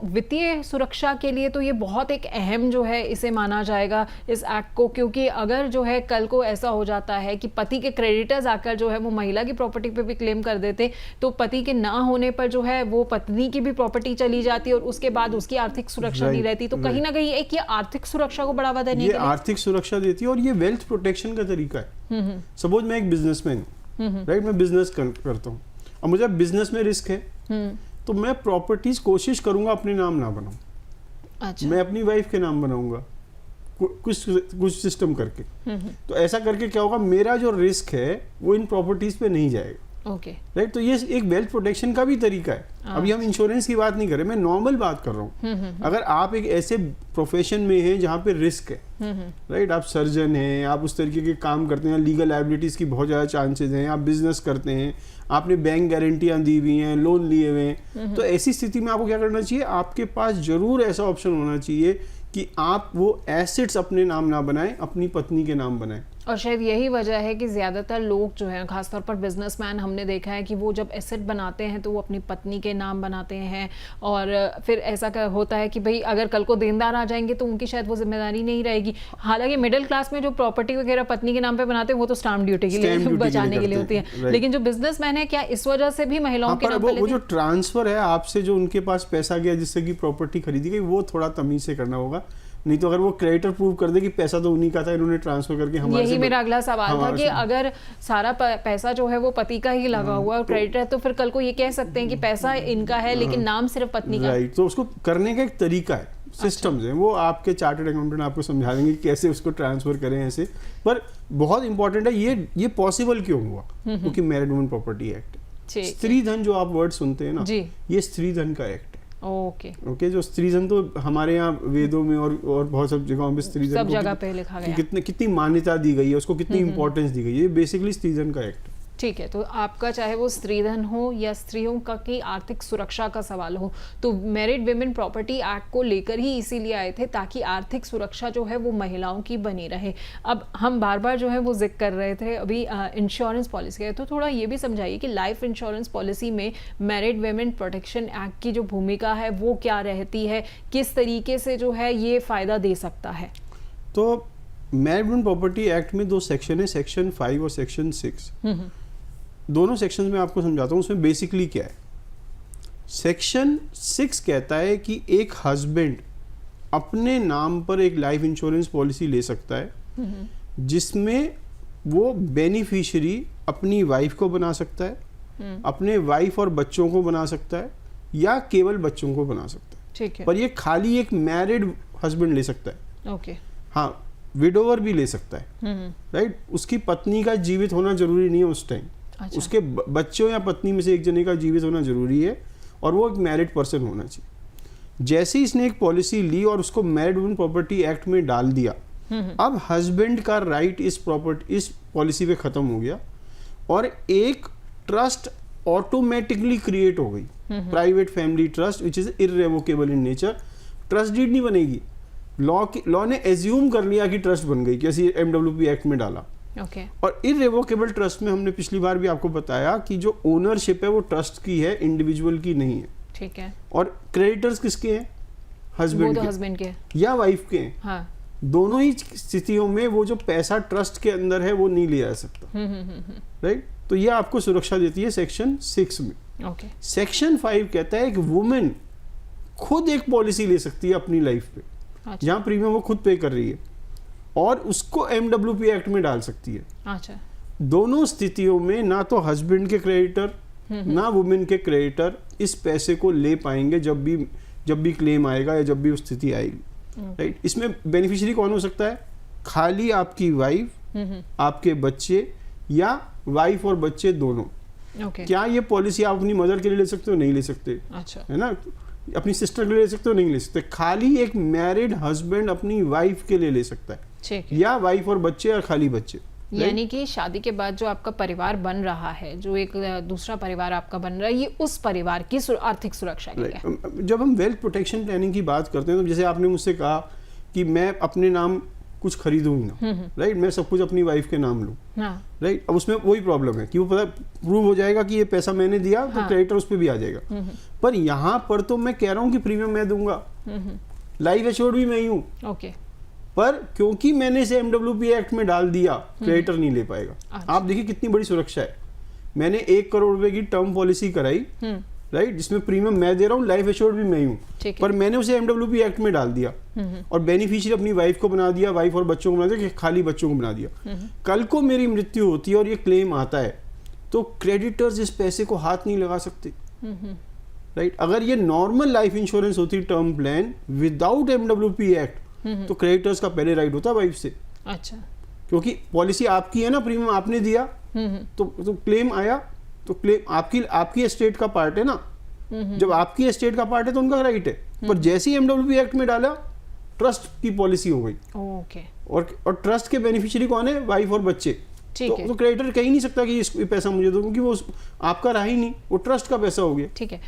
वित्तीय सुरक्षा के लिए तो ये बहुत एक अहम जो है इसे माना जाएगा इस एक्ट को, क्योंकि अगर जो है कल को ऐसा हो जाता है कि पति के क्रेडिटर्स आकर जो है वो महिला की प्रॉपर्टी पे भी क्लेम कर देते, तो पति के ना होने पर जो है वो पत्नी की भी प्रॉपर्टी चली जाती और उसके बाद उसकी आर्थिक सुरक्षा नहीं रहती। तो कहीं ना कहीं एक ये आर्थिक सुरक्षा को बढ़ावा देने के लिए आर्थिक सुरक्षा देती है और ये वेल्थ प्रोटेक्शन का तरीका है। सपोज मैं एक बिजनेसमैन हूँ, राइट, मैं बिजनेस करता हूँ और मुझे बिजनेस में रिस्क है, तो मैं प्रॉपर्टीज कोशिश करूंगा अपने नाम ना बनाऊं। अच्छा। मैं अपनी वाइफ के नाम बनाऊंगा कुछ सिस्टम करके। तो ऐसा करके क्या होगा, मेरा जो रिस्क है वो इन प्रॉपर्टीज पे नहीं जाएगा। ओके, राइट, तो ये एक वेल्थ प्रोटेक्शन का भी तरीका है। अभी हम इंश्योरेंस की बात नहीं कर रहे, मैं नॉर्मल बात कर रहा हूँ। अगर आप एक ऐसे प्रोफेशन में हैं जहाँ पे रिस्क है, राइट, आप सर्जन हैं, आप उस तरीके के काम करते हैं, लीगल लायबिलिटीज की बहुत ज़्यादा चांसेस हैं, आप बिजनेस करते हैं, आपने बैंक गारंटियां दी हुई हैं, लोन लिए हुए हैं, तो ऐसी स्थिति में आपको क्या करना चाहिए, आपके पास जरूर ऐसा ऑप्शन होना चाहिए कि आप वो एसेट्स अपने नाम ना बनाएं, अपनी पत्नी के नाम बनाएं। और शायद यही वजह है कि ज़्यादातर लोग जो हैं, खासतौर पर बिजनेसमैन, हमने देखा है कि वो जब एसेट बनाते हैं तो वो अपनी पत्नी के नाम बनाते हैं, और फिर ऐसा होता है कि भाई अगर कल को देनदार आ जाएंगे तो उनकी शायद वो जिम्मेदारी नहीं रहेगी। हालांकि मिडिल क्लास में जो प्रॉपर्टी वगैरह पत्नी के नाम पे बनाते हैं वो तो स्टाम्प ड्यूटी के लिए बचाने के लिए होती है, लेकिन जो बिजनेसमैन है, क्या इस वजह से भी महिलाओं के नाम पे वो जो ट्रांसफर है आपसे, जो उनके पास पैसा गया जिससे कि प्रॉपर्टी खरीदी गई, वो थोड़ा तमीज से करना होगा। नहीं तो अगर वो क्रेडिटर प्रूव कर दे कि पैसा तो उन्हीं का था, इन्होंने ट्रांसफर करके हमारे, यही मेरा अगला सवाल था कि अगर सारा पैसा जो है वो पति का ही लगा हुआ है और क्रेडिटर है, तो फिर कल को ये कह सकते हैं कि पैसा इनका है लेकिन नाम सिर्फ पत्नी का। राइट, तो उसको करने का एक तरीका है, सिस्टम्स हैं, वो आपके चार्टर्ड अकाउंटेंट आपको समझा देंगे कैसे उसको ट्रांसफर करें ऐसे। पर बहुत इंपॉर्टेंट है ये पॉसिबल क्यों हुआ, क्योंकि मैरिड वुमन प्रॉपर्टी एक्ट, स्त्री धन जो आप वर्ड सुनते हैं ना, ये स्त्री धन का एक्ट है। ओके, जो स्त्री धन तो हमारे यहाँ वेदों में और बहुत सब जगहों पे स्त्री धन सब जगह पे लिखा गया, कितनी मान्यता दी गई है उसको, कितनी इंपॉर्टेंस दी गई है, बेसिकली स्त्री धन का एक्ट। ठीक है, तो आपका चाहे वो स्त्रीधन हो या स्त्रियों का की आर्थिक सुरक्षा का सवाल हो, तो मैरिड विमेन प्रॉपर्टी एक्ट को लेकर ही इसीलिए आए थे ताकि आर्थिक सुरक्षा जो है वो महिलाओं की बनी रहे। अब हम बार बार जो है वो जिक्र कर रहे थे अभी इंश्योरेंस पॉलिसी का, तो थोड़ा ये भी समझाइए कि लाइफ इंश्योरेंस पॉलिसी में मैरिड विमेन प्रोटेक्शन एक्ट की जो भूमिका है वो क्या रहती है, किस तरीके से जो है ये फायदा दे सकता है। तो मैरिड विमेन प्रॉपर्टी एक्ट में 2 सेक्शन है, सेक्शन 5 और सेक्शन 6। दोनों सेक्शंस में आपको समझाता हूँ उसमें बेसिकली क्या है। सेक्शन 6 कहता है कि एक हस्बैंड अपने नाम पर एक लाइफ इंश्योरेंस पॉलिसी ले सकता है जिसमें वो बेनिफिशियरी अपनी वाइफ को बना सकता है, अपने वाइफ और बच्चों को बना सकता है, या केवल बच्चों को बना सकता है। ठीक है, पर ये खाली एक मैरिड हस्बैंड ले सकता है। ओके, हाँ, विडोवर भी ले सकता है, राइट, उसकी पत्नी का जीवित होना जरूरी नहीं है उस टाइम। अच्छा। उसके बच्चों या पत्नी में से एक जने का जीवित होना जरूरी है और वो एक मैरिड पर्सन होना चाहिए। जैसे ही इसने एक पॉलिसी ली और उसको मैरिड वुमन प्रॉपर्टी एक्ट में डाल दिया, अब हस्बैंड का राइट इस पॉलिसी पे खत्म हो गया और एक ट्रस्ट ऑटोमेटिकली क्रिएट हो गई, private family trust which is irrevocable in nature. Trust deed नहीं बनेगी, लॉ ने एज्यूम कर लिया कि ट्रस्ट बन गई, कैसे MWP एक्ट में डाला। Okay. और इररेवोकेबल ट्रस्ट में हमने पिछली बार भी आपको बताया कि जो ओनरशिप है वो ट्रस्ट की है, इंडिविजुअल की नहीं है। ठीक है, और क्रेडिटर्स किसके हैं, हस्बैंड के या वाइफ के हैं। हाँ। दोनों ही स्थितियों में वो जो पैसा ट्रस्ट के अंदर है वो नहीं लिया जा सकता, राइट। तो ये आपको सुरक्षा देती है सेक्शन 6 में। okay. सेक्शन 5 कहता है कि वुमेन खुद एक पॉलिसी ले सकती है अपनी लाइफ पे, अच्छा। जहाँ प्रीमियम वो खुद पे कर रही है और उसको MWP एक्ट में डाल सकती है। अच्छा। दोनों स्थितियों में ना तो हस्बैंड के क्रेडिटर ना वुमेन के क्रेडिटर इस पैसे को ले पाएंगे जब भी क्लेम आएगा या जब भी उस स्थिति आएगी, राइट। इसमें बेनिफिशियरी कौन हो सकता है, खाली आपकी वाइफ, आपके बच्चे या वाइफ और बच्चे दोनों। क्या ये पॉलिसी आप अपनी मदर के लिए ले सकते हो, नहीं ले सकते, अच्छा, है ना। अपनी सिस्टर के लिए ले सकते हो, नहीं ले सकते। खाली एक मैरिड हस्बैंड अपनी वाइफ के लिए ले सकता है, या वाइफ और बच्चे या खाली बच्चे। यानी कि शादी के बाद जो आपका परिवार बन रहा है, जो एक दूसरा परिवार आपका बन रहा है, ये उस परिवार की आर्थिक सुरक्षा के लिए। जब हम वेल्थ प्रोटेक्शन प्लानिंग की बात करते हैं तो जैसे आपने मुझसे कहा कि मैं अपने नाम कुछ खरीदूं ही ना, राइट, मैं सब कुछ अपनी वाइफ के नाम लूं, हाँ, राइट। अब उसमें वही प्रॉब्लम है कि वो पता प्रूव हो जाएगा कि ये पैसा मैंने दिया, तो हाँ। क्रेडिटर उस पर भी आ जाएगा। पर यहाँ पर तो मैं कह रहा हूँ कि प्रीमियम मैं दूंगा, लाइफ एश्योर्ड भी मैं ही हूँ, ओके, पर क्योंकि मैंने इसे MWP एक्ट में डाल दिया, क्रेडिटर नहीं ले पाएगा। अच्छा। आप देखिए कितनी बड़ी सुरक्षा है। मैंने 1 करोड़ रुपए की टर्म पॉलिसी कराई, राइट, जिसमें प्रीमियम मैं दे रहा हूँ, लाइफ एश्योर्ड भी मैं ही हूँ, ठीक है। पर मैंने उसे MWP एक्ट में डाल दिया और बेनिफिशियरी अपनी वाइफ को बना दिया, वाइफ और बच्चों को बना दिया, कि खाली बच्चों को बना दिया। कल को मेरी मृत्यु होती है और ये क्लेम आता है, तो क्रेडिटर्स इस पैसे को हाथ नहीं लगा सकते, राइट। अगर ये नॉर्मल लाइफ इंश्योरेंस होती term plan without MWP act, तो क्रेडिटर्स का पहले राइट होता वाइफ से, अच्छा, क्योंकि पॉलिसी आपकी है ना, प्रीमियम आपने दिया, तो क्लेम आया, तो क्लेम आपकी एस्टेट का पार्ट है ना। जब आपकी एस्टेट का पार्ट है तो उनका राइट है, पर जैसे ही MWP एक्ट में डाला, ट्रस्ट की पॉलिसी हो गई, ओके, और ट्रस्ट के बेनिफिशियरी कौन है, वाइफ और बच्चे। ठीक है, तो क्रेडिटर कह ही नहीं सकता कि ये पैसा मुझे दो, क्योंकि वो आपका रहा ही नहीं, वो ट्रस्ट का पैसा हो गया। ठीक है।